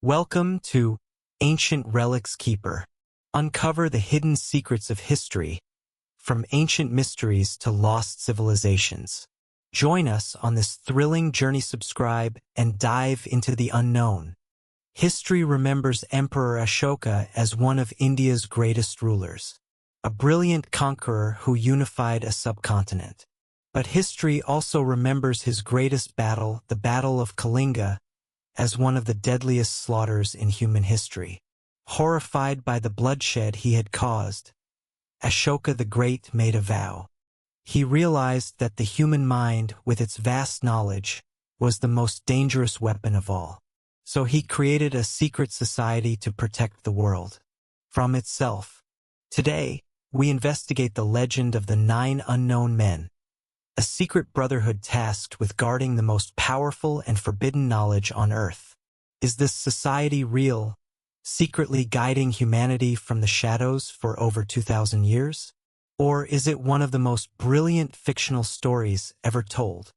Welcome to Ancient Relics Keeper. Uncover the hidden secrets of history, from ancient mysteries to lost civilizations. Join us on this thrilling journey. Subscribe and dive into the unknown. History remembers Emperor Ashoka as one of India's greatest rulers, a brilliant conqueror who unified a subcontinent. But history also remembers his greatest battle, the Battle of Kalinga, as one of the deadliest slaughters in human history. Horrified by the bloodshed he had caused, Ashoka the Great made a vow. He realized that the human mind, with its vast knowledge, was the most dangerous weapon of all. So he created a secret society to protect the world from itself. Today, we investigate the legend of the 9 unknown men, a secret brotherhood tasked with guarding the most powerful and forbidden knowledge on Earth. Is this society real, secretly guiding humanity from the shadows for over 2,000 years? Or is it one of the most brilliant fictional stories ever told?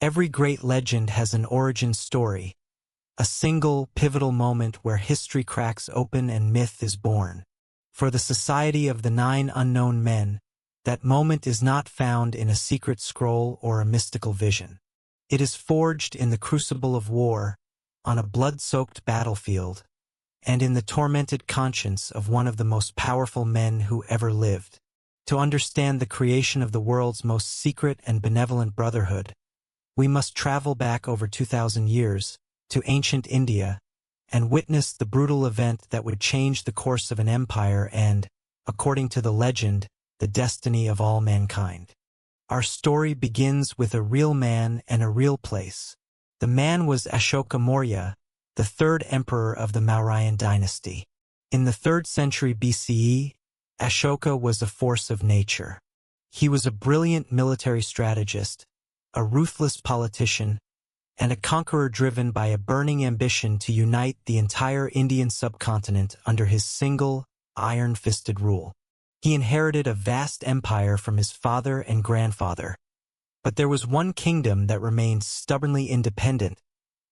Every great legend has an origin story, a single, pivotal moment where history cracks open and myth is born. For the Society of the 9 Unknown Men, that moment is not found in a secret scroll or a mystical vision. It is forged in the crucible of war, on a blood-soaked battlefield, and in the tormented conscience of one of the most powerful men who ever lived. To understand the creation of the world's most secret and benevolent brotherhood, we must travel back over 2,000 years, to ancient India, and witness the brutal event that would change the course of an empire and, according to the legend, the destiny of all mankind. Our story begins with a real man and a real place. The man was Ashoka Maurya, the 3rd emperor of the Mauryan dynasty. In the 3rd century BCE, Ashoka was a force of nature. He was a brilliant military strategist, a ruthless politician, and a conqueror driven by a burning ambition to unite the entire Indian subcontinent under his single, iron-fisted rule. He inherited a vast empire from his father and grandfather. But there was one kingdom that remained stubbornly independent,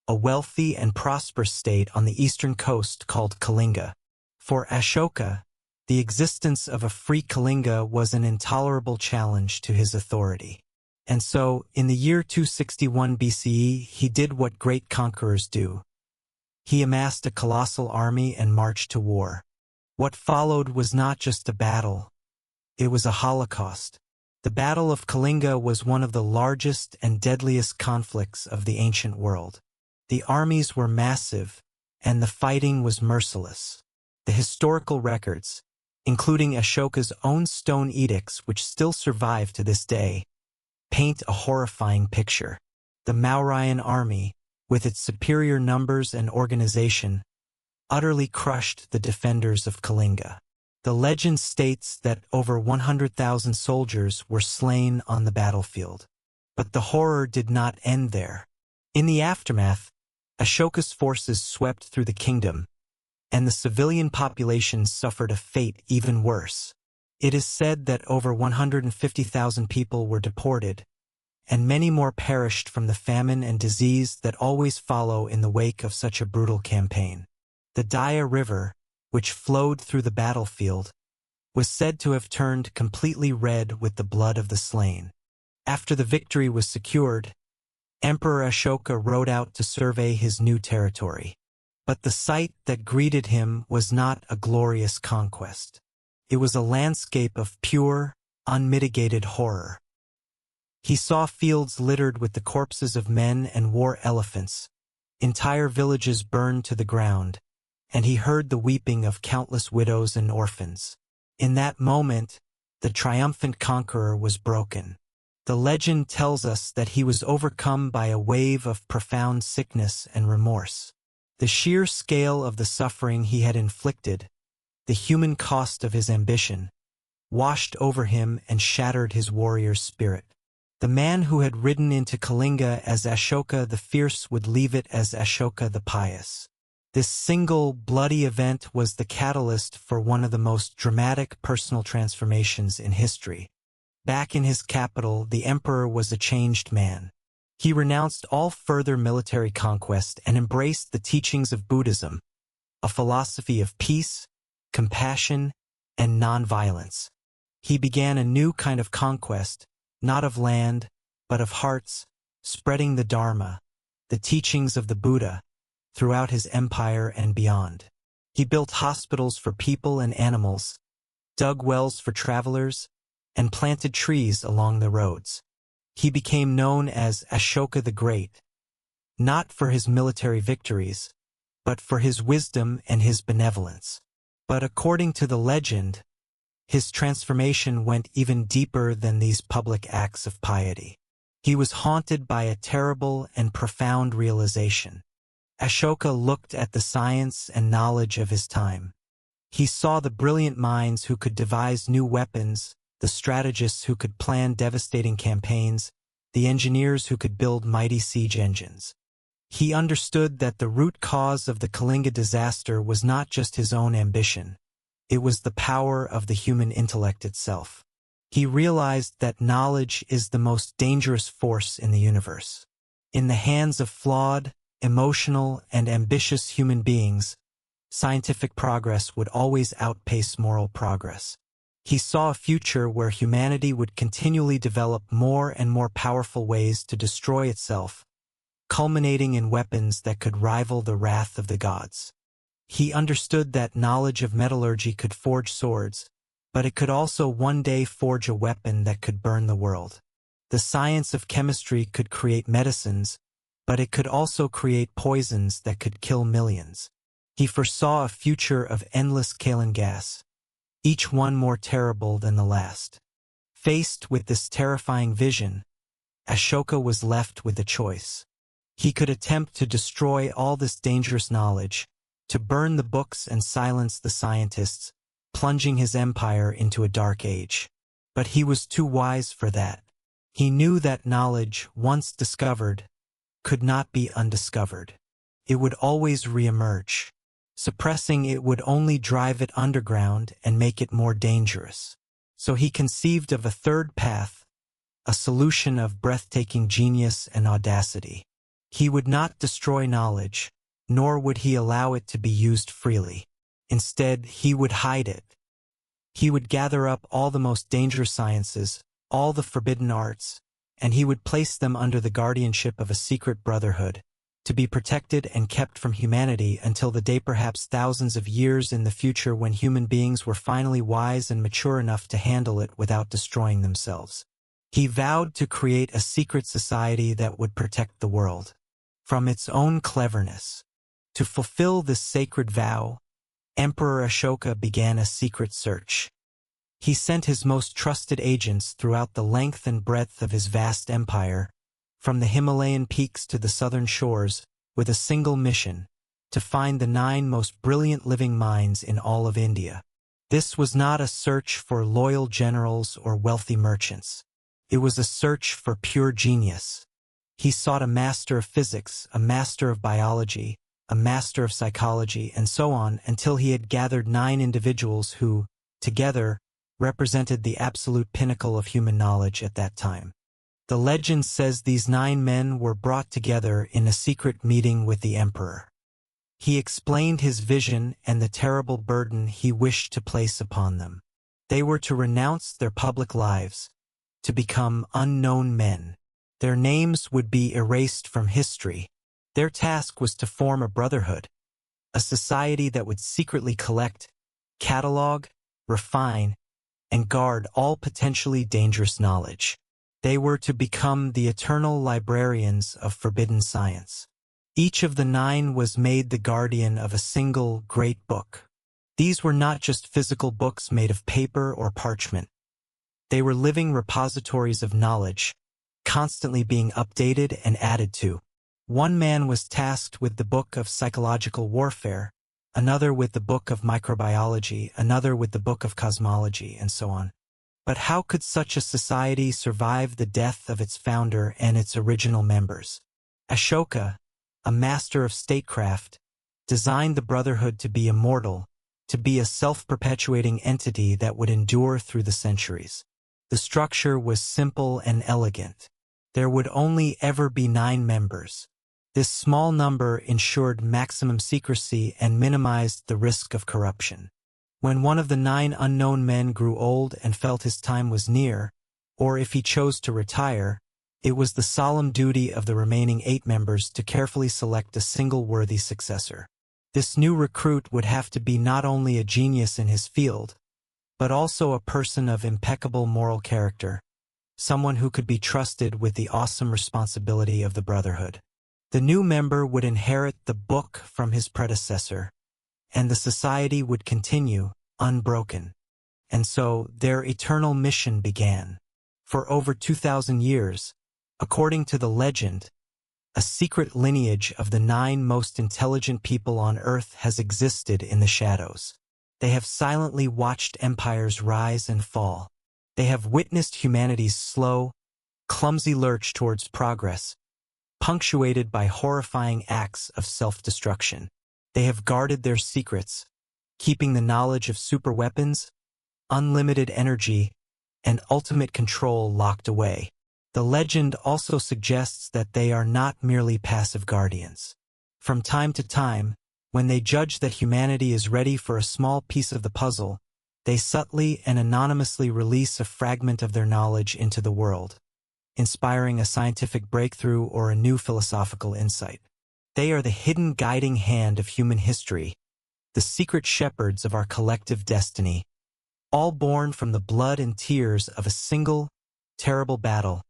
a wealthy and prosperous state on the eastern coast called Kalinga. For Ashoka, the existence of a free Kalinga was an intolerable challenge to his authority. And so, in the year 261 BCE, he did what great conquerors do. He amassed a colossal army and marched to war. What followed was not just a battle, it was a holocaust. The Battle of Kalinga was one of the largest and deadliest conflicts of the ancient world. The armies were massive, and the fighting was merciless. The historical records, including Ashoka's own stone edicts which still survive to this day, paint a horrifying picture. The Mauryan army, with its superior numbers and organization, utterly crushed the defenders of Kalinga. The legend states that over 100,000 soldiers were slain on the battlefield. But the horror did not end there. In the aftermath, Ashoka's forces swept through the kingdom, and the civilian population suffered a fate even worse. It is said that over 150,000 people were deported, and many more perished from the famine and disease that always follow in the wake of such a brutal campaign. The Daya River, which flowed through the battlefield, was said to have turned completely red with the blood of the slain. After the victory was secured, Emperor Ashoka rode out to survey his new territory. But the sight that greeted him was not a glorious conquest. It was a landscape of pure, unmitigated horror. He saw fields littered with the corpses of men and war elephants, entire villages burned to the ground, and he heard the weeping of countless widows and orphans. In that moment, the triumphant conqueror was broken. The legend tells us that he was overcome by a wave of profound sickness and remorse. The sheer scale of the suffering he had inflicted, the human cost of his ambition, washed over him and shattered his warrior's spirit. The man who had ridden into Kalinga as Ashoka the Fierce would leave it as Ashoka the Pious. This single, bloody event was the catalyst for one of the most dramatic personal transformations in history. Back in his capital, the emperor was a changed man. He renounced all further military conquest and embraced the teachings of Buddhism, a philosophy of peace, compassion, and nonviolence. He began a new kind of conquest, not of land, but of hearts, spreading the Dharma, the teachings of the Buddha, throughout his empire and beyond. He built hospitals for people and animals, dug wells for travelers, and planted trees along the roads. He became known as Ashoka the Great, not for his military victories, but for his wisdom and his benevolence. But according to the legend, his transformation went even deeper than these public acts of piety. He was haunted by a terrible and profound realization. Ashoka looked at the science and knowledge of his time. He saw the brilliant minds who could devise new weapons, the strategists who could plan devastating campaigns, the engineers who could build mighty siege engines. He understood that the root cause of the Kalinga disaster was not just his own ambition. It was the power of the human intellect itself. He realized that knowledge is the most dangerous force in the universe. In the hands of flawed, emotional, and ambitious human beings, scientific progress would always outpace moral progress. He saw a future where humanity would continually develop more and more powerful ways to destroy itself, culminating in weapons that could rival the wrath of the gods. He understood that knowledge of metallurgy could forge swords, but it could also one day forge a weapon that could burn the world. The science of chemistry could create medicines, but it could also create poisons that could kill millions. He foresaw a future of endless kaolin gas, each one more terrible than the last. Faced with this terrifying vision, Ashoka was left with a choice. He could attempt to destroy all this dangerous knowledge, to burn the books and silence the scientists, plunging his empire into a dark age. But he was too wise for that. He knew that knowledge, once discovered, could not be undiscovered. It would always reemerge. Suppressing it would only drive it underground and make it more dangerous. So he conceived of a third path, a solution of breathtaking genius and audacity. He would not destroy knowledge, nor would he allow it to be used freely. Instead, he would hide it. He would gather up all the most dangerous sciences, all the forbidden arts, and he would place them under the guardianship of a secret brotherhood, to be protected and kept from humanity until the day, perhaps thousands of years in the future, when human beings were finally wise and mature enough to handle it without destroying themselves. He vowed to create a secret society that would protect the world from its own cleverness. To fulfill this sacred vow, Emperor Ashoka began a secret search. He sent his most trusted agents throughout the length and breadth of his vast empire, from the Himalayan peaks to the southern shores, with a single mission: to find the 9 most brilliant living minds in all of India. This was not a search for loyal generals or wealthy merchants. It was a search for pure genius. He sought a master of physics, a master of biology, a master of psychology, and so on, until he had gathered 9 individuals who, together, represented the absolute pinnacle of human knowledge at that time. The legend says these 9 men were brought together in a secret meeting with the emperor. He explained his vision and the terrible burden he wished to place upon them. They were to renounce their public lives, to become unknown men. Their names would be erased from history. Their task was to form a brotherhood, a society that would secretly collect, catalog, refine, and guard all potentially dangerous knowledge. They were to become the eternal librarians of forbidden science. Each of the 9 was made the guardian of a single great book. These were not just physical books made of paper or parchment. They were living repositories of knowledge, constantly being updated and added to. One man was tasked with the book of psychological warfare, another with the book of microbiology, another with the book of cosmology, and so on. But how could such a society survive the death of its founder and its original members? Ashoka, a master of statecraft, designed the brotherhood to be immortal, to be a self-perpetuating entity that would endure through the centuries. The structure was simple and elegant. There would only ever be 9 members. This small number ensured maximum secrecy and minimized the risk of corruption. When one of the 9 unknown men grew old and felt his time was near, or if he chose to retire, it was the solemn duty of the remaining 8 members to carefully select a single worthy successor. This new recruit would have to be not only a genius in his field, but also a person of impeccable moral character, someone who could be trusted with the awesome responsibility of the Brotherhood. The new member would inherit the book from his predecessor, and the society would continue, unbroken. And so, their eternal mission began. For over 2,000 years, according to the legend, a secret lineage of the 9 most intelligent people on Earth has existed in the shadows. They have silently watched empires rise and fall. They have witnessed humanity's slow, clumsy lurch towards progress, punctuated by horrifying acts of self-destruction. They have guarded their secrets, keeping the knowledge of superweapons, unlimited energy, and ultimate control locked away. The legend also suggests that they are not merely passive guardians. From time to time, when they judge that humanity is ready for a small piece of the puzzle, they subtly and anonymously release a fragment of their knowledge into the world, inspiring a scientific breakthrough or a new philosophical insight. They are the hidden guiding hand of human history, the secret shepherds of our collective destiny, all born from the blood and tears of a single, terrible battle,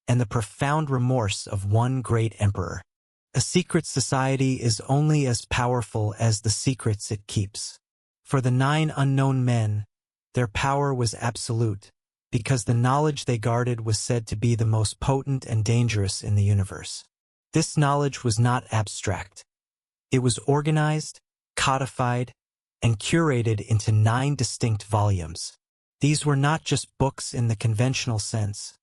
and the profound remorse of one great emperor. A secret society is only as powerful as the secrets it keeps. For the 9 unknown men, their power was absolute, because the knowledge they guarded was said to be the most potent and dangerous in the universe. This knowledge was not abstract. It was organized, codified, and curated into 9 distinct volumes. These were not just books in the conventional sense,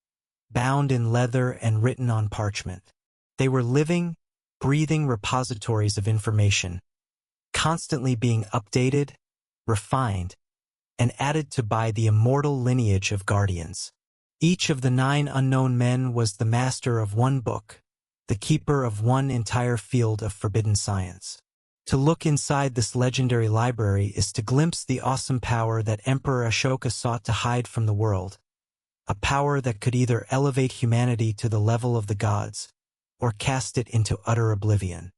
bound in leather and written on parchment. They were living, breathing repositories of information, constantly being updated, refined, and added to by the immortal lineage of guardians. Each of the 9 unknown men was the master of one book, the keeper of one entire field of forbidden science. To look inside this legendary library is to glimpse the awesome power that Emperor Ashoka sought to hide from the world, a power that could either elevate humanity to the level of the gods, or cast it into utter oblivion.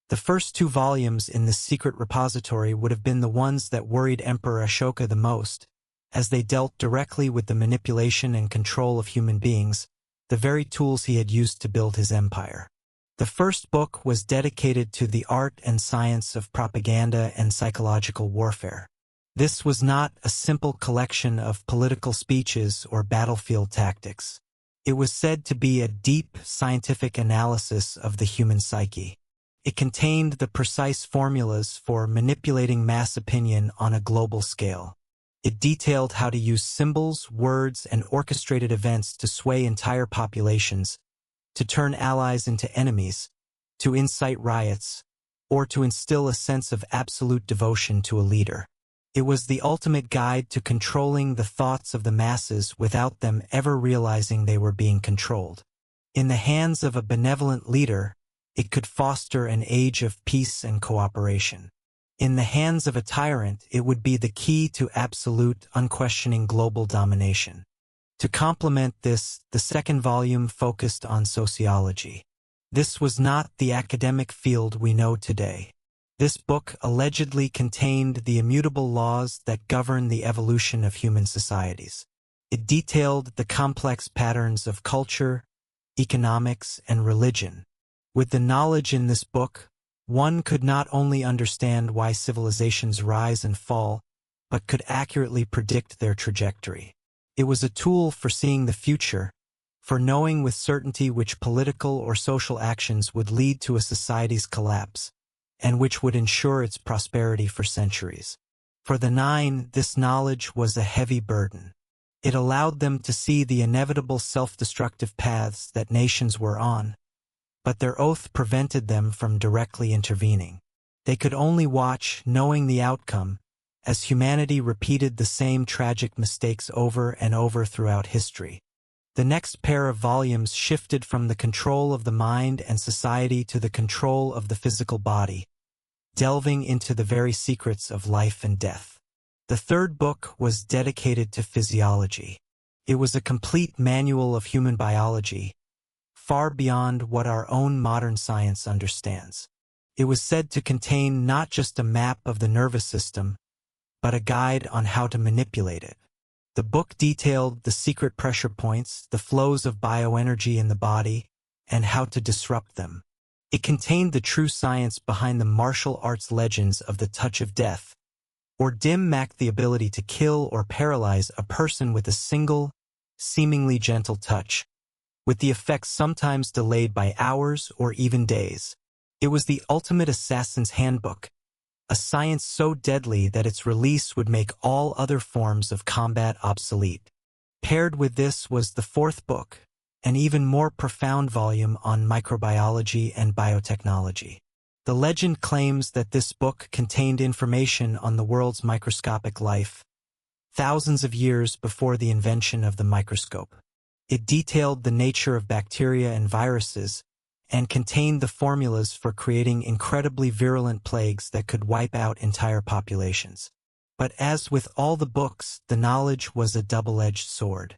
The first 2 volumes in this secret repository would have been the ones that worried Emperor Ashoka the most, as they dealt directly with the manipulation and control of human beings, the very tools he had used to build his empire. The first book was dedicated to the art and science of propaganda and psychological warfare. This was not a simple collection of political speeches or battlefield tactics. It was said to be a deep scientific analysis of the human psyche. It contained the precise formulas for manipulating mass opinion on a global scale. It detailed how to use symbols, words, and orchestrated events to sway entire populations, to turn allies into enemies, to incite riots, or to instill a sense of absolute devotion to a leader. It was the ultimate guide to controlling the thoughts of the masses without them ever realizing they were being controlled. In the hands of a benevolent leader, it could foster an age of peace and cooperation. In the hands of a tyrant, it would be the key to absolute, unquestioning global domination. To complement this, the second volume focused on sociology. This was not the academic field we know today. This book allegedly contained the immutable laws that govern the evolution of human societies. It detailed the complex patterns of culture, economics, and religion. With the knowledge in this book, one could not only understand why civilizations rise and fall, but could accurately predict their trajectory. It was a tool for seeing the future, for knowing with certainty which political or social actions would lead to a society's collapse, and which would ensure its prosperity for centuries. For the 9, this knowledge was a heavy burden. It allowed them to see the inevitable self-destructive paths that nations were on, but their oath prevented them from directly intervening. They could only watch, knowing the outcome, as humanity repeated the same tragic mistakes over and over throughout history. The next pair of volumes shifted from the control of the mind and society to the control of the physical body, delving into the very secrets of life and death. The third book was dedicated to physiology. It was a complete manual of human biology, far beyond what our own modern science understands. It was said to contain not just a map of the nervous system, but a guide on how to manipulate it. The book detailed the secret pressure points, the flows of bioenergy in the body, and how to disrupt them. It contained the true science behind the martial arts legends of the touch of death, or dim-mak, the ability to kill or paralyze a person with a single, seemingly gentle touch, with the effects sometimes delayed by hours or even days. It was the ultimate assassin's handbook, a science so deadly that its release would make all other forms of combat obsolete. Paired with this was the fourth book, an even more profound volume on microbiology and biotechnology. The legend claims that this book contained information on the world's microscopic life, thousands of years before the invention of the microscope. It detailed the nature of bacteria and viruses, and contained the formulas for creating incredibly virulent plagues that could wipe out entire populations. But as with all the books, the knowledge was a double-edged sword.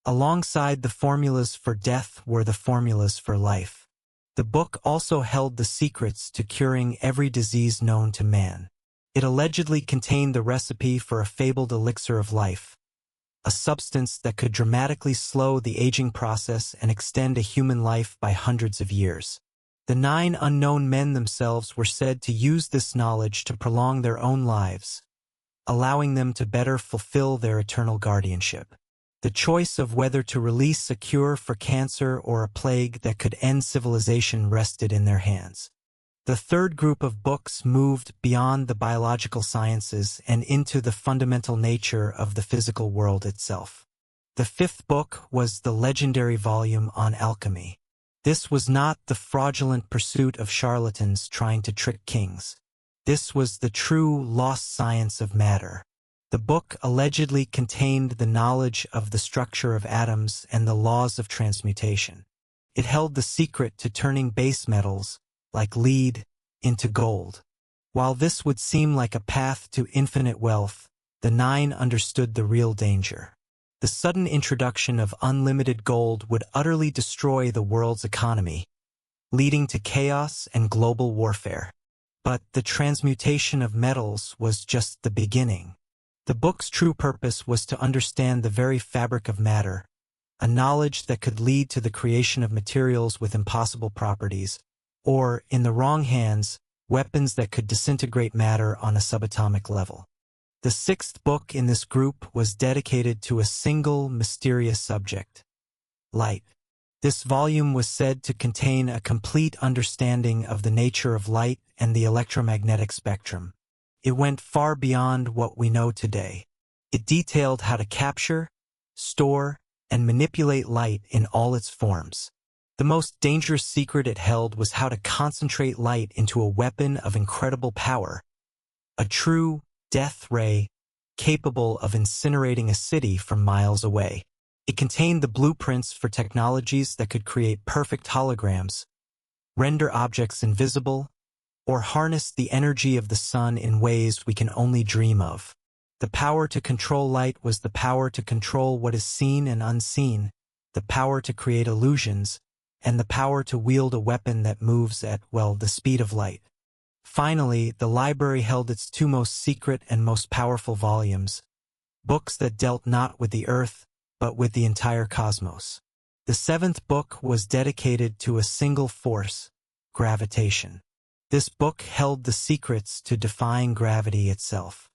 Alongside the formulas for death were the formulas for life. The book also held the secrets to curing every disease known to man. It allegedly contained the recipe for a fabled elixir of life, a substance that could dramatically slow the aging process and extend a human life by hundreds of years. The 9 unknown men themselves were said to use this knowledge to prolong their own lives, allowing them to better fulfill their eternal guardianship. The choice of whether to release a cure for cancer or a plague that could end civilization rested in their hands. The third group of books moved beyond the biological sciences and into the fundamental nature of the physical world itself. The fifth book was the legendary volume on alchemy. This was not the fraudulent pursuit of charlatans trying to trick kings. This was the true lost science of matter. The book allegedly contained the knowledge of the structure of atoms and the laws of transmutation. It held the secret to turning base metals, like lead, into gold. While this would seem like a path to infinite wealth, the 9 understood the real danger. The sudden introduction of unlimited gold would utterly destroy the world's economy, leading to chaos and global warfare. But the transmutation of metals was just the beginning. The book's true purpose was to understand the very fabric of matter, a knowledge that could lead to the creation of materials with impossible properties, or, in the wrong hands, weapons that could disintegrate matter on a subatomic level. The sixth book in this group was dedicated to a single mysterious subject: light. This volume was said to contain a complete understanding of the nature of light and the electromagnetic spectrum. It went far beyond what we know today. It detailed how to capture, store, and manipulate light in all its forms. The most dangerous secret it held was how to concentrate light into a weapon of incredible power, a true death ray capable of incinerating a city from miles away. It contained the blueprints for technologies that could create perfect holograms, render objects invisible, or harness the energy of the sun in ways we can only dream of. The power to control light was the power to control what is seen and unseen, the power to create illusions, and the power to wield a weapon that moves at, well, the speed of light. Finally, the library held its 2 most secret and most powerful volumes, books that dealt not with the earth, but with the entire cosmos. The 7th book was dedicated to a single force: gravitation. This book held the secrets to defying gravity itself.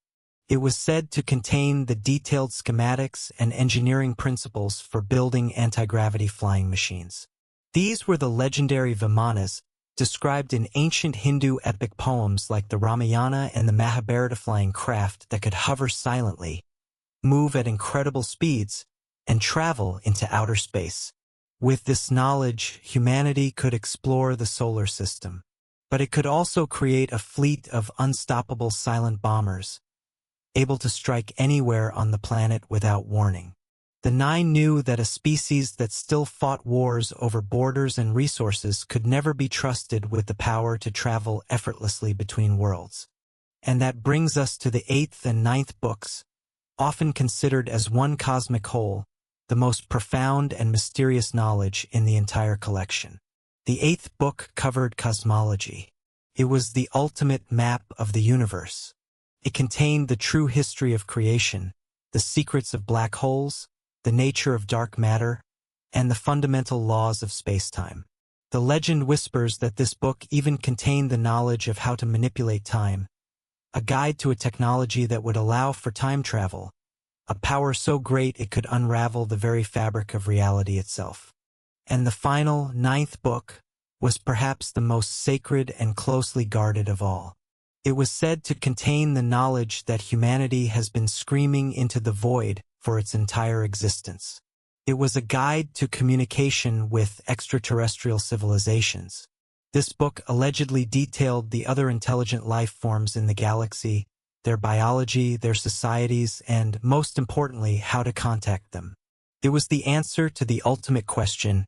It was said to contain the detailed schematics and engineering principles for building anti-gravity flying machines. These were the legendary Vimanas, described in ancient Hindu epic poems like the Ramayana and the Mahabharata, flying craft that could hover silently, move at incredible speeds, and travel into outer space. With this knowledge, humanity could explore the solar system. But it could also create a fleet of unstoppable silent bombers, able to strike anywhere on the planet without warning. The The Nine knew that a species that still fought wars over borders and resources could never be trusted with the power to travel effortlessly between worlds. And that brings us to the eighth and ninth books, often considered as one cosmic whole, the most profound and mysterious knowledge in the entire collection. The eighth book covered cosmology. It was the ultimate map of the universe. It contained the true history of creation, the secrets of black holes, the nature of dark matter, and the fundamental laws of space-time. The legend whispers that this book even contained the knowledge of how to manipulate time, a guide to a technology that would allow for time travel, a power so great it could unravel the very fabric of reality itself. And the final, ninth book was perhaps the most sacred and closely guarded of all. It was said to contain the knowledge that humanity has been screaming into the void for its entire existence. It was a guide to communication with extraterrestrial civilizations. This book allegedly detailed the other intelligent life forms in the galaxy, their biology, their societies, and, most importantly, how to contact them. It was the answer to the ultimate question,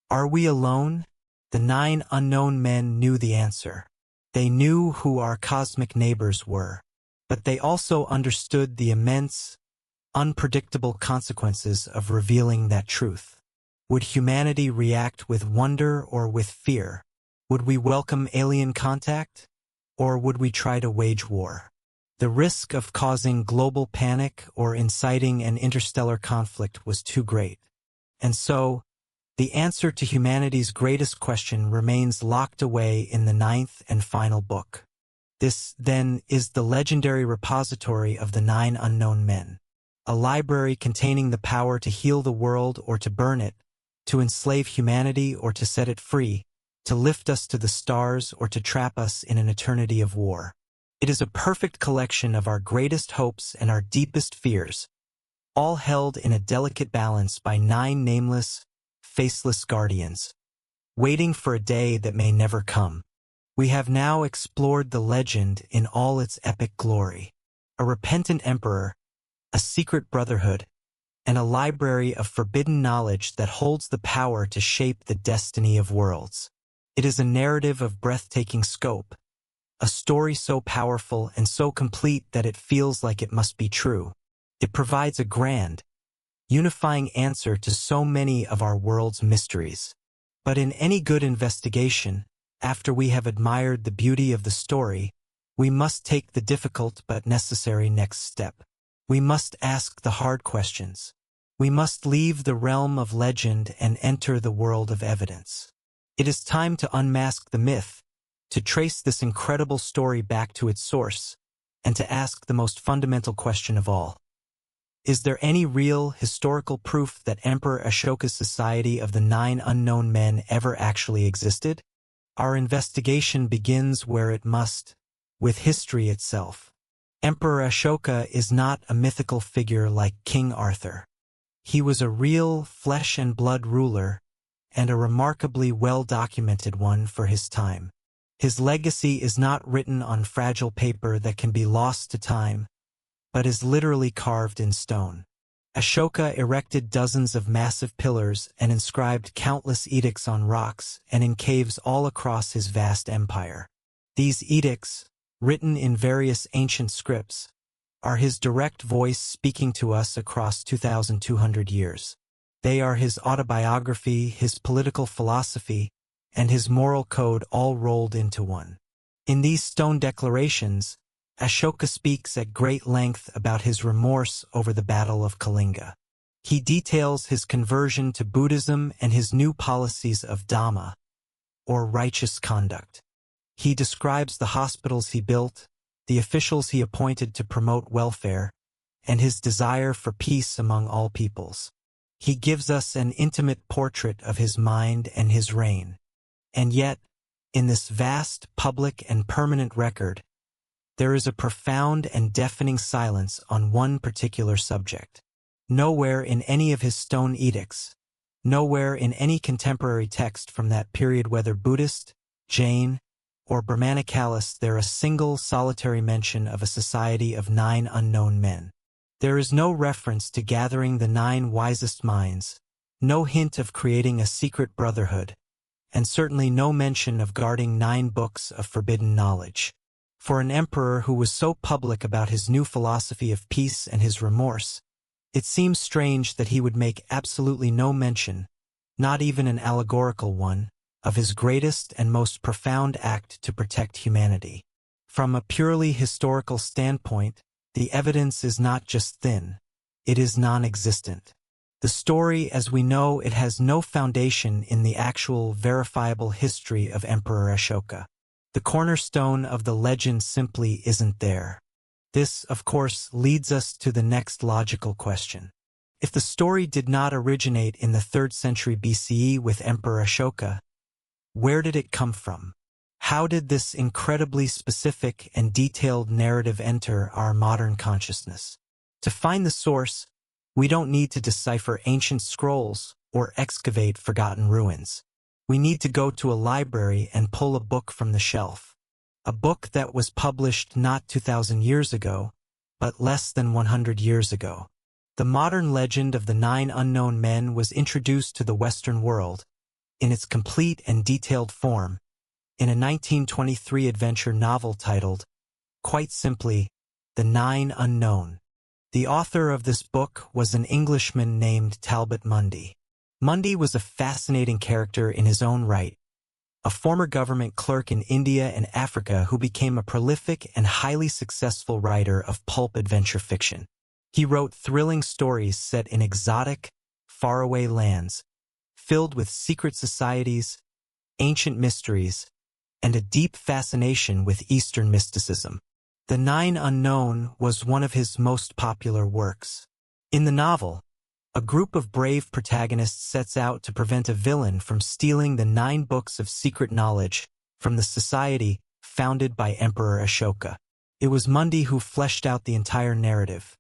are we alone? The nine unknown men knew the answer. They knew who our cosmic neighbors were, but they also understood the immense, unpredictable consequences of revealing that truth. Would humanity react with wonder or with fear? Would we welcome alien contact? Or would we try to wage war? The risk of causing global panic or inciting an interstellar conflict was too great. And so, the answer to humanity's greatest question remains locked away in the ninth and final book. This, then, is the legendary repository of the nine unknown men, a library containing the power to heal the world or to burn it, to enslave humanity or to set it free, to lift us to the stars or to trap us in an eternity of war. It is a perfect collection of our greatest hopes and our deepest fears, all held in a delicate balance by nine nameless, faceless guardians, waiting for a day that may never come. We have now explored the legend in all its epic glory. A repentant emperor, a secret brotherhood, and a library of forbidden knowledge that holds the power to shape the destiny of worlds. It is a narrative of breathtaking scope, a story so powerful and so complete that it feels like it must be true. It provides a grand, unifying answer to so many of our world's mysteries. But in any good investigation, after we have admired the beauty of the story, we must take the difficult but necessary next step. We must ask the hard questions. We must leave the realm of legend and enter the world of evidence. It is time to unmask the myth, to trace this incredible story back to its source, and to ask the most fundamental question of all. Is there any real, historical proof that Emperor Ashoka's Society of the Nine Unknown Men ever actually existed? Our investigation begins where it must, with history itself. Emperor Ashoka is not a mythical figure like King Arthur. He was a real, flesh-and-blood ruler, and a remarkably well-documented one for his time. His legacy is not written on fragile paper that can be lost to time, but is literally carved in stone. Ashoka erected dozens of massive pillars and inscribed countless edicts on rocks and in caves all across his vast empire. These edicts, written in various ancient scripts, are his direct voice speaking to us across 2,200 years. They are his autobiography, his political philosophy, and his moral code all rolled into one. In these stone declarations, Ashoka speaks at great length about his remorse over the Battle of Kalinga. He details his conversion to Buddhism and his new policies of Dhamma, or righteous conduct. He describes the hospitals he built, the officials he appointed to promote welfare, and his desire for peace among all peoples. He gives us an intimate portrait of his mind and his reign. And yet, in this vast, public, and permanent record, there is a profound and deafening silence on one particular subject. Nowhere in any of his stone edicts, nowhere in any contemporary text from that period, whether Buddhist, Jain, or Brahmanicalis, there a single solitary mention of a society of nine unknown men. There is no reference to gathering the 9 wisest minds, no hint of creating a secret brotherhood, and certainly no mention of guarding 9 books of forbidden knowledge. For an emperor who was so public about his new philosophy of peace and his remorse, it seems strange that he would make absolutely no mention, not even an allegorical one, of his greatest and most profound act to protect humanity. From a purely historical standpoint, the evidence is not just thin, it is non-existent. The story, as we know it, has no foundation in the actual verifiable history of Emperor Ashoka. The cornerstone of the legend simply isn't there. This, of course, leads us to the next logical question. If the story did not originate in the 3rd century BCE with Emperor Ashoka, where did it come from? How did this incredibly specific and detailed narrative enter our modern consciousness? To find the source, we don't need to decipher ancient scrolls or excavate forgotten ruins. We need to go to a library and pull a book from the shelf. A book that was published not 2,000 years ago, but less than 100 years ago. The modern legend of the 9 unknown men was introduced to the Western world, in its complete and detailed form, in a 1923 adventure novel titled, quite simply, The 9 Unknown. The author of this book was an Englishman named Talbot Mundy. Mundy was a fascinating character in his own right, a former government clerk in India and Africa who became a prolific and highly successful writer of pulp adventure fiction. He wrote thrilling stories set in exotic, faraway lands, filled with secret societies, ancient mysteries, and a deep fascination with Eastern mysticism. The 9 Unknown was one of his most popular works. In the novel, a group of brave protagonists sets out to prevent a villain from stealing the 9 books of secret knowledge from the society founded by Emperor Ashoka. It was Mundy who fleshed out the entire narrative.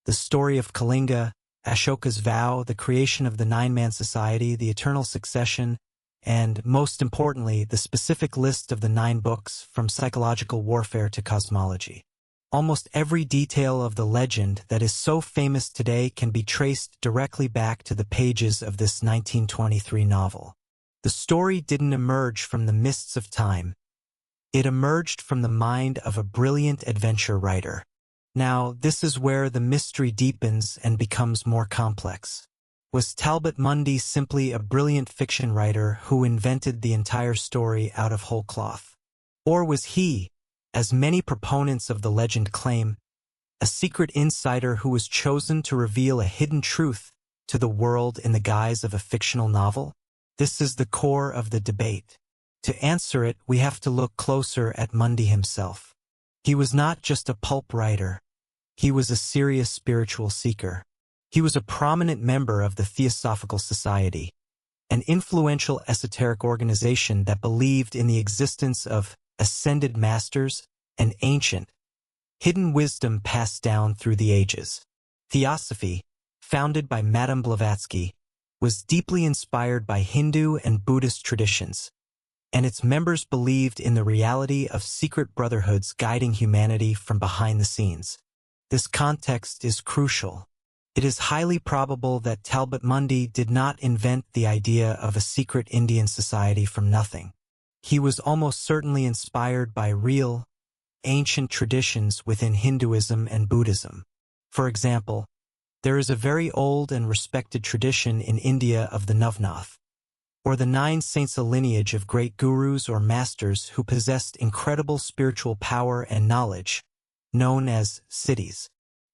The story of Kalinga, Ashoka's vow, the creation of the 9-man society, the eternal succession, and, most importantly, the specific list of the 9 books from psychological warfare to cosmology. Almost every detail of the legend that is so famous today can be traced directly back to the pages of this 1923 novel. The story didn't emerge from the mists of time. It emerged from the mind of a brilliant adventure writer. Now, this is where the mystery deepens and becomes more complex. Was Talbot Mundy simply a brilliant fiction writer who invented the entire story out of whole cloth? Or was he, as many proponents of the legend claim, a secret insider who was chosen to reveal a hidden truth to the world in the guise of a fictional novel? This is the core of the debate. To answer it, we have to look closer at Mundy himself. He was not just a pulp writer. He was a serious spiritual seeker. He was a prominent member of the Theosophical Society, an influential esoteric organization that believed in the existence of ascended masters and ancient, hidden wisdom passed down through the ages. Theosophy, founded by Madame Blavatsky, was deeply inspired by Hindu and Buddhist traditions, and its members believed in the reality of secret brotherhoods guiding humanity from behind the scenes. This context is crucial. It is highly probable that Talbot Mundy did not invent the idea of a secret Indian society from nothing. He was almost certainly inspired by real, ancient traditions within Hinduism and Buddhism. For example, there is a very old and respected tradition in India of the Navnath, or the 9 saints, a lineage of great gurus or masters who possessed incredible spiritual power and knowledge, known as siddhis.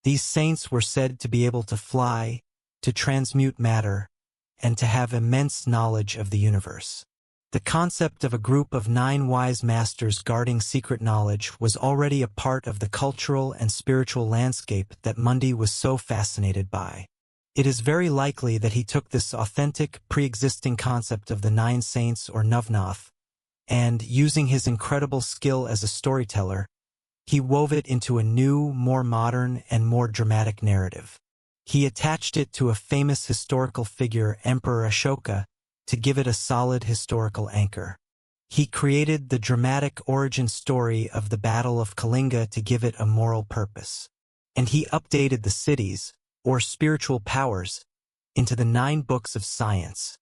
These saints were said to be able to fly, to transmute matter, and to have immense knowledge of the universe. The concept of a group of 9 wise masters guarding secret knowledge was already a part of the cultural and spiritual landscape that Mundy was so fascinated by. It is very likely that he took this authentic, pre-existing concept of the 9 saints or Navnath, and, using his incredible skill as a storyteller, he wove it into a new, more modern, and more dramatic narrative. He attached it to a famous historical figure, Emperor Ashoka, to give it a solid historical anchor. He created the dramatic origin story of the Battle of Kalinga to give it a moral purpose. and he updated the cities, or spiritual powers, into the 9 books of science,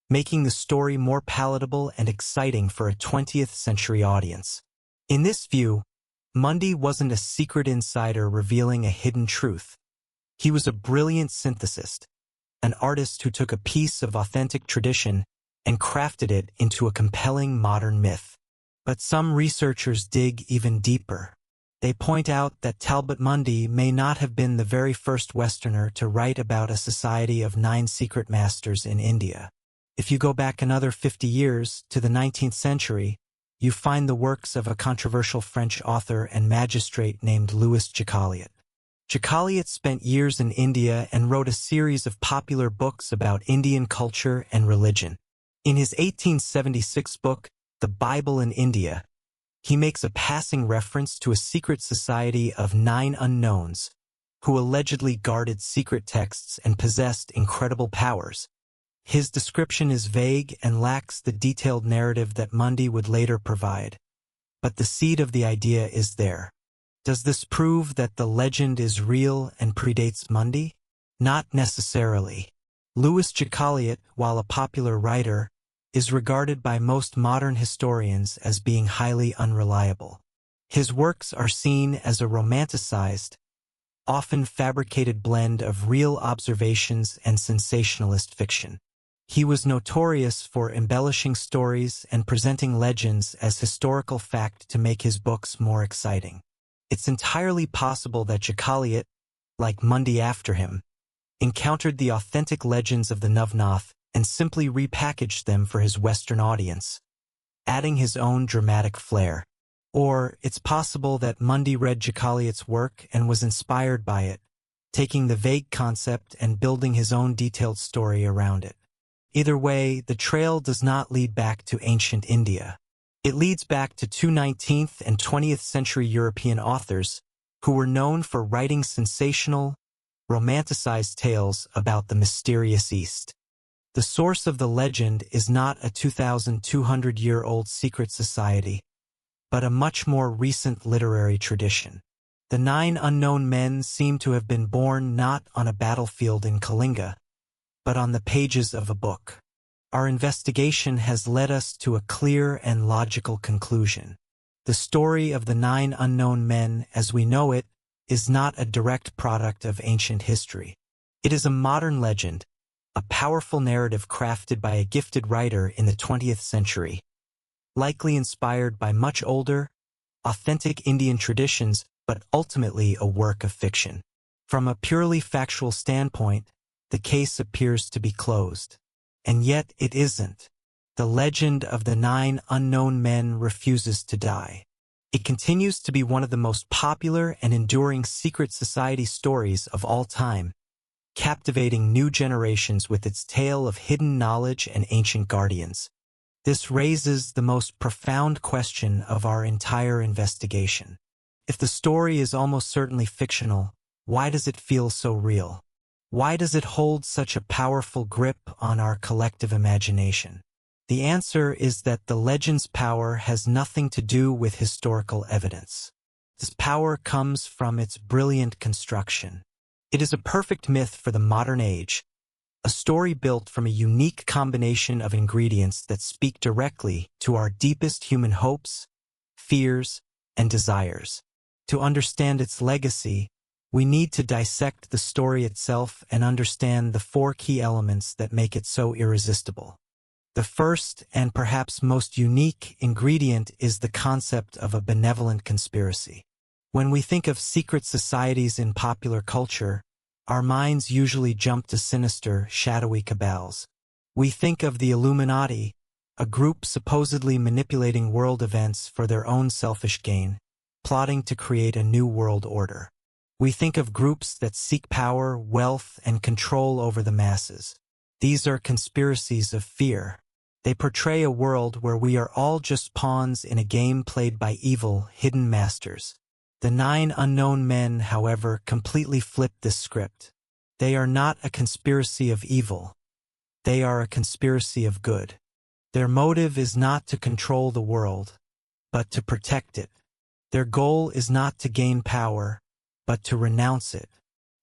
making the story more palatable and exciting for a 20th century audience. In this view, Mundy wasn't a secret insider revealing a hidden truth. He was a brilliant synthesist, an artist who took a piece of authentic tradition and crafted it into a compelling modern myth. But some researchers dig even deeper. They point out that Talbot Mundy may not have been the very first Westerner to write about a society of 9 secret masters in India. If you go back another 50 years to the 19th century, you find the works of a controversial French author and magistrate named Louis Jacqueliot. Jacqueliot spent years in India and wrote a series of popular books about Indian culture and religion. In his 1876 book, The Bible in India, he makes a passing reference to a secret society of 9 unknowns who allegedly guarded secret texts and possessed incredible powers. His description is vague and lacks the detailed narrative that Mundy would later provide, but the seed of the idea is there. Does this prove that the legend is real and predates Mundy? Not necessarily. Louis Jacqueliot, while a popular writer, is regarded by most modern historians as being highly unreliable. His works are seen as a romanticized, often fabricated blend of real observations and sensationalist fiction. He was notorious for embellishing stories and presenting legends as historical fact to make his books more exciting. It's entirely possible that Jacqueliot, like Mundy after him, encountered the authentic legends of the Navnath and simply repackaged them for his Western audience, adding his own dramatic flair. Or it's possible that Mundy read Jacqueliot's work and was inspired by it, taking the vague concept and building his own detailed story around it. Either way, the trail does not lead back to ancient India. It leads back to 2 19th and 20th century European authors who were known for writing sensational, romanticized tales about the mysterious East. The source of the legend is not a 2,200-year-old secret society, but a much more recent literary tradition. The 9 unknown men seem to have been born not on a battlefield in Kalinga, but on the pages of a book. Our investigation has led us to a clear and logical conclusion. The story of the 9 unknown men, as we know it, is not a direct product of ancient history. It is a modern legend, a powerful narrative crafted by a gifted writer in the 20th century, likely inspired by much older, authentic Indian traditions, but ultimately a work of fiction. From a purely factual standpoint, the case appears to be closed. And yet it isn't. The legend of the 9 unknown men refuses to die. It continues to be one of the most popular and enduring secret society stories of all time, captivating new generations with its tale of hidden knowledge and ancient guardians. This raises the most profound question of our entire investigation. If the story is almost certainly fictional, why does it feel so real? Why does it hold such a powerful grip on our collective imagination? The answer is that the legend's power has nothing to do with historical evidence. This power comes from its brilliant construction. It is a perfect myth for the modern age, a story built from a unique combination of ingredients that speak directly to our deepest human hopes, fears, and desires. To understand its legacy, we need to dissect the story itself and understand the 4 key elements that make it so irresistible. The first and perhaps most unique ingredient is the concept of a benevolent conspiracy. When we think of secret societies in popular culture, our minds usually jump to sinister, shadowy cabals. We think of the Illuminati, a group supposedly manipulating world events for their own selfish gain, plotting to create a new world order. We think of groups that seek power, wealth, and control over the masses. These are conspiracies of fear. They portray a world where we are all just pawns in a game played by evil, hidden masters. The 9 unknown men, however, completely flip this script. They are not a conspiracy of evil. They are a conspiracy of good. Their motive is not to control the world, but to protect it. Their goal is not to gain power, but to renounce it.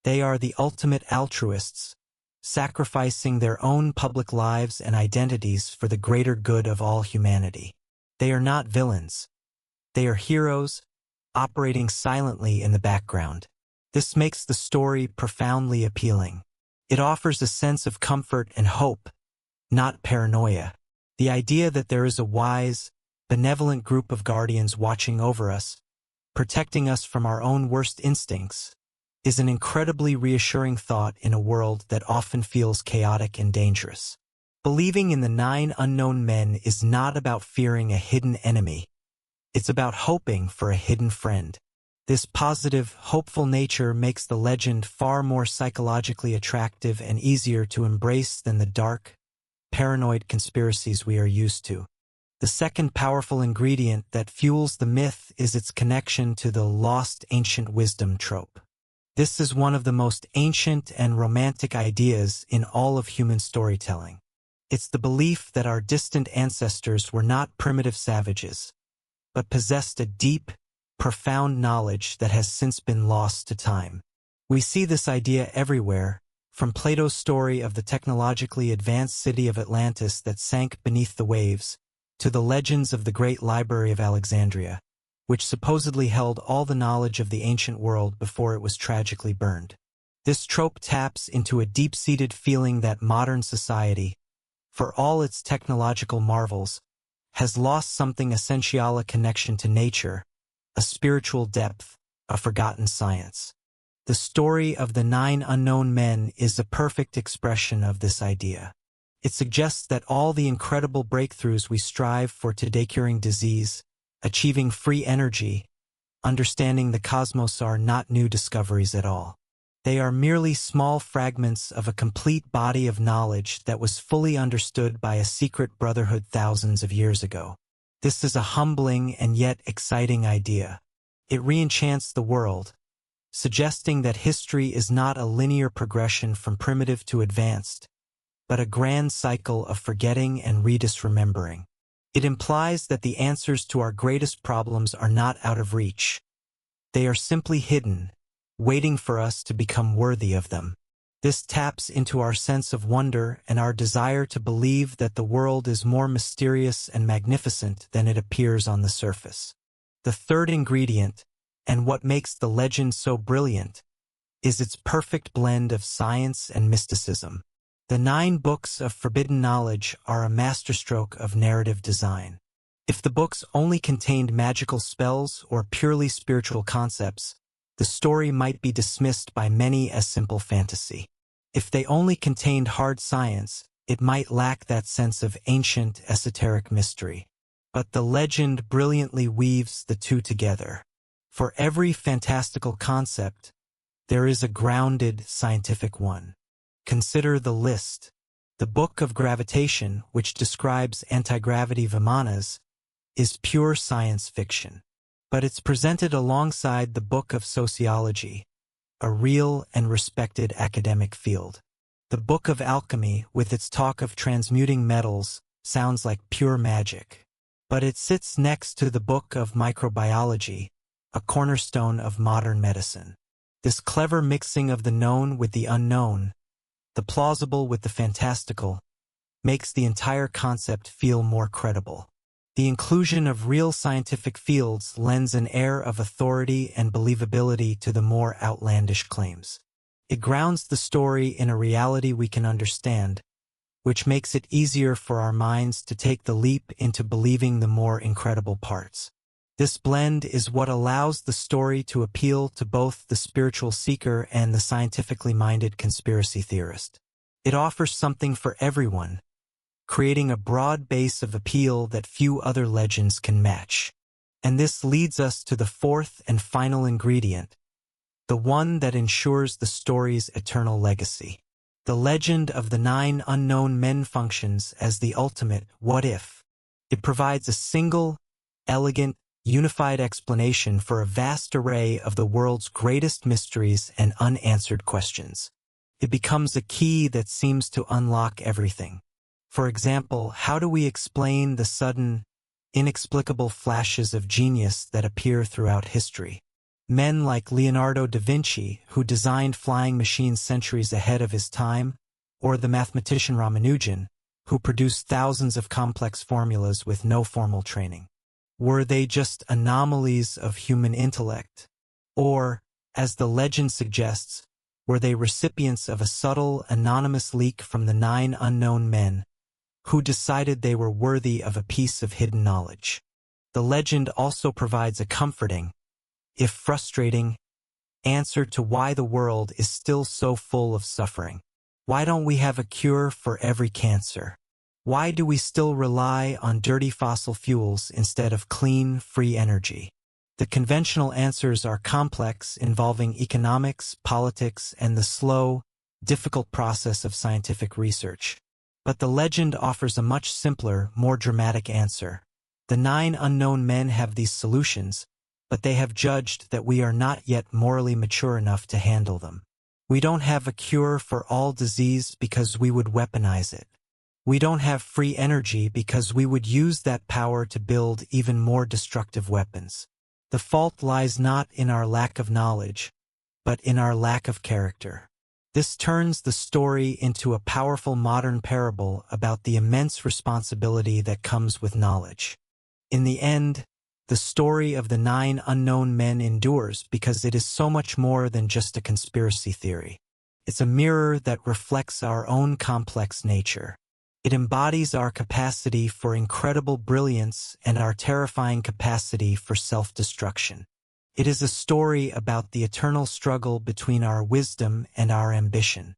They are the ultimate altruists, sacrificing their own public lives and identities for the greater good of all humanity. They are not villains. They are heroes, operating silently in the background. This makes the story profoundly appealing. It offers a sense of comfort and hope, not paranoia. The idea that there is a wise, benevolent group of guardians watching over us, protecting us from our own worst instincts, is an incredibly reassuring thought in a world that often feels chaotic and dangerous. Believing in the 9 unknown men is not about fearing a hidden enemy. It's about hoping for a hidden friend. This positive, hopeful nature makes the legend far more psychologically attractive and easier to embrace than the dark, paranoid conspiracies we are used to. The second powerful ingredient that fuels the myth is its connection to the lost ancient wisdom trope. This is one of the most ancient and romantic ideas in all of human storytelling. It's the belief that our distant ancestors were not primitive savages, but possessed a deep, profound knowledge that has since been lost to time. We see this idea everywhere, from Plato's story of the technologically advanced city of Atlantis that sank beneath the waves, to the legends of the Great Library of Alexandria, which supposedly held all the knowledge of the ancient world before it was tragically burned. This trope taps into a deep-seated feeling that modern society, for all its technological marvels, has lost something essential: a connection to nature, a spiritual depth, a forgotten science. The story of the 9 unknown men is a perfect expression of this idea. It suggests that all the incredible breakthroughs we strive for today, curing disease, achieving free energy, understanding the cosmos, are not new discoveries at all. They are merely small fragments of a complete body of knowledge that was fully understood by a secret brotherhood thousands of years ago. This is a humbling and yet exciting idea. It reenchants the world, suggesting that history is not a linear progression from primitive to advanced, but a grand cycle of forgetting and redisremembering. It implies that the answers to our greatest problems are not out of reach. They are simply hidden, waiting for us to become worthy of them. This taps into our sense of wonder and our desire to believe that the world is more mysterious and magnificent than it appears on the surface. The third ingredient, and what makes the legend so brilliant, is its perfect blend of science and mysticism. The 9 books of forbidden knowledge are a masterstroke of narrative design. If the books only contained magical spells or purely spiritual concepts, the story might be dismissed by many as simple fantasy. If they only contained hard science, it might lack that sense of ancient, esoteric mystery. But the legend brilliantly weaves the two together. For every fantastical concept, there is a grounded scientific one. Consider the list. The Book of Gravitation, which describes anti-gravity vimanas, is pure science fiction. But it's presented alongside the Book of Sociology, a real and respected academic field. The Book of Alchemy, with its talk of transmuting metals, sounds like pure magic. But it sits next to the Book of Microbiology, a cornerstone of modern medicine. This clever mixing of the known with the unknown, the plausible with the fantastical, makes the entire concept feel more credible. The inclusion of real scientific fields lends an air of authority and believability to the more outlandish claims. It grounds the story in a reality we can understand, which makes it easier for our minds to take the leap into believing the more incredible parts. This blend is what allows the story to appeal to both the spiritual seeker and the scientifically minded conspiracy theorist. It offers something for everyone, creating a broad base of appeal that few other legends can match. And this leads us to the fourth and final ingredient, the one that ensures the story's eternal legacy. The legend of the 9 unknown men functions as the ultimate what if. It provides a single, elegant, unified explanation for a vast array of the world's greatest mysteries and unanswered questions. It becomes a key that seems to unlock everything. For example, how do we explain the sudden, inexplicable flashes of genius that appear throughout history? Men like Leonardo da Vinci, who designed flying machines centuries ahead of his time, or the mathematician Ramanujan, who produced thousands of complex formulas with no formal training. Were they just anomalies of human intellect? Or, as the legend suggests, were they recipients of a subtle, anonymous leak from the 9 unknown men who decided they were worthy of a piece of hidden knowledge? The legend also provides a comforting, if frustrating, answer to why the world is still so full of suffering. Why don't we have a cure for every cancer? Why do we still rely on dirty fossil fuels instead of clean, free energy? The conventional answers are complex, involving economics, politics, and the slow, difficult process of scientific research. But the legend offers a much simpler, more dramatic answer. The 9 unknown men have these solutions, but they have judged that we are not yet morally mature enough to handle them. We don't have a cure for all disease because we would weaponize it. We don't have free energy because we would use that power to build even more destructive weapons. The fault lies not in our lack of knowledge, but in our lack of character. This turns the story into a powerful modern parable about the immense responsibility that comes with knowledge. In the end, the story of the 9 unknown men endures because it is so much more than just a conspiracy theory. It's a mirror that reflects our own complex nature. It embodies our capacity for incredible brilliance and our terrifying capacity for self-destruction. It is a story about the eternal struggle between our wisdom and our ambition.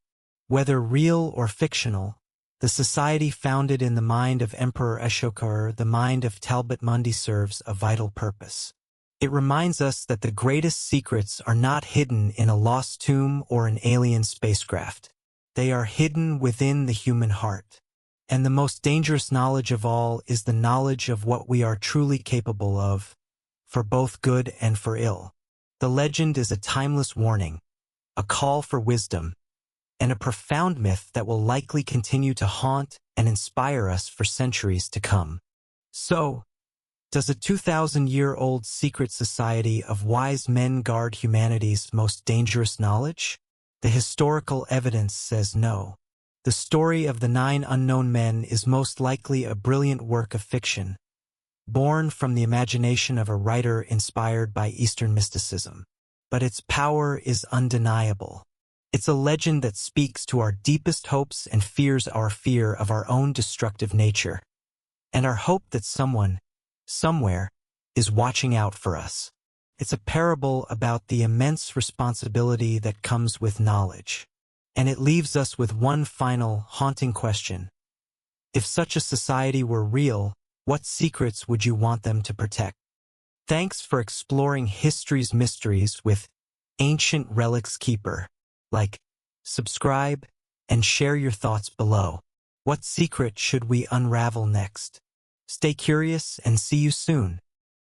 Whether real or fictional, the society founded in the mind of Emperor Ashoka, the mind of Talbot Mundy, serves a vital purpose. It reminds us that the greatest secrets are not hidden in a lost tomb or an alien spacecraft. They are hidden within the human heart. And the most dangerous knowledge of all is the knowledge of what we are truly capable of, for both good and for ill. The legend is a timeless warning, a call for wisdom, and a profound myth that will likely continue to haunt and inspire us for centuries to come. So, does a 2,000-year-old secret society of wise men guard humanity's most dangerous knowledge? The historical evidence says no. The story of the 9 unknown men is most likely a brilliant work of fiction, born from the imagination of a writer inspired by Eastern mysticism. But its power is undeniable. It's a legend that speaks to our deepest hopes and fears, our fear of our own destructive nature, and our hope that someone, somewhere, is watching out for us. It's a parable about the immense responsibility that comes with knowledge. And it leaves us with one final, haunting question. If such a society were real, what secrets would you want them to protect? Thanks for exploring history's mysteries with Ancient Relics Keeper. Like, subscribe, and share your thoughts below. What secret should we unravel next? Stay curious and see you soon.